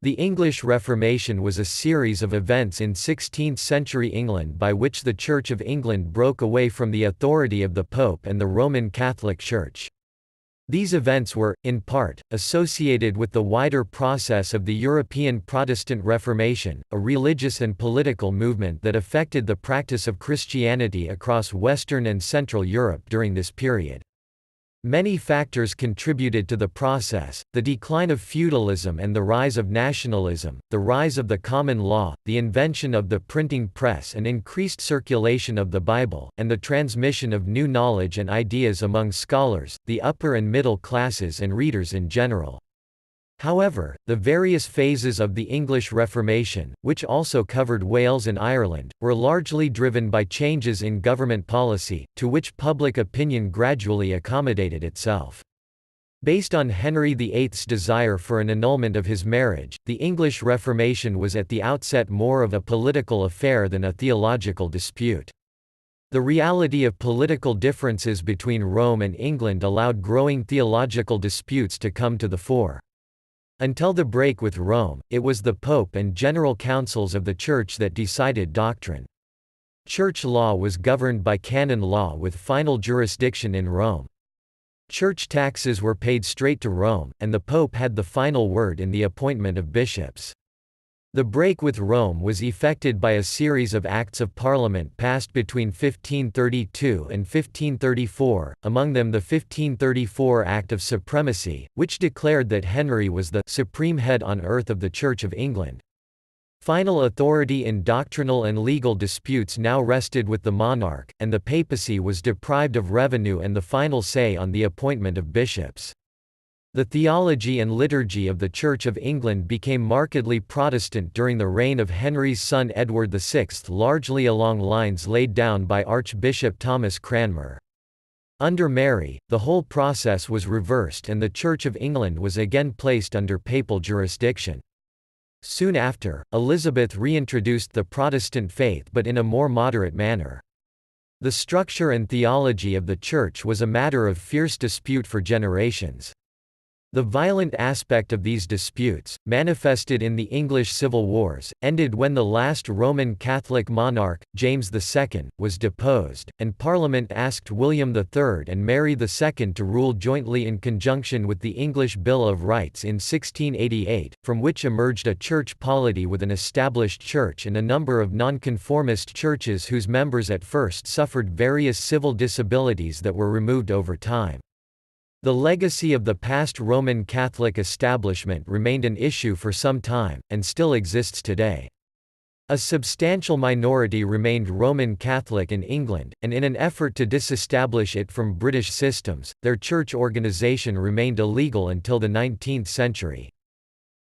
The English Reformation was a series of events in 16th-century England by which the Church of England broke away from the authority of the Pope and the Roman Catholic Church. These events were, in part, associated with the wider process of the European Protestant Reformation, a religious and political movement that affected the practice of Christianity across Western and Central Europe during this period. Many factors contributed to the process: the decline of feudalism and the rise of nationalism, the rise of the common law, the invention of the printing press and increased circulation of the Bible, and the transmission of new knowledge and ideas among scholars, the upper and middle classes and readers in general. However, the various phases of the English Reformation, which also covered Wales and Ireland, were largely driven by changes in government policy, to which public opinion gradually accommodated itself. Based on Henry VIII's desire for an annulment of his marriage, the English Reformation was at the outset more of a political affair than a theological dispute. The reality of political differences between Rome and England allowed growing theological disputes to come to the fore. Until the break with Rome, it was the Pope and general councils of the Church that decided doctrine. Church law was governed by canon law with final jurisdiction in Rome. Church taxes were paid straight to Rome, and the Pope had the final word in the appointment of bishops. The break with Rome was effected by a series of Acts of Parliament passed between 1532 and 1534, among them the 1534 Act of Supremacy, which declared that Henry was the supreme head on earth of the Church of England. Final authority in doctrinal and legal disputes now rested with the monarch, and the papacy was deprived of revenue and the final say on the appointment of bishops. The theology and liturgy of the Church of England became markedly Protestant during the reign of Henry's son Edward VI, largely along lines laid down by Archbishop Thomas Cranmer. Under Mary, the whole process was reversed and the Church of England was again placed under papal jurisdiction. Soon after, Elizabeth reintroduced the Protestant faith but in a more moderate manner. The structure and theology of the Church was a matter of fierce dispute for generations. The violent aspect of these disputes, manifested in the English Civil Wars, ended when the last Roman Catholic monarch, James II, was deposed, and Parliament asked William III and Mary II to rule jointly in conjunction with the English Bill of Rights in 1688, from which emerged a church polity with an established church and a number of non-conformist churches whose members at first suffered various civil disabilities that were removed over time. The legacy of the past Roman Catholic establishment remained an issue for some time, and still exists today. A substantial minority remained Roman Catholic in England, and in an effort to disestablish it from British systems, their church organisation remained illegal until the 19th century.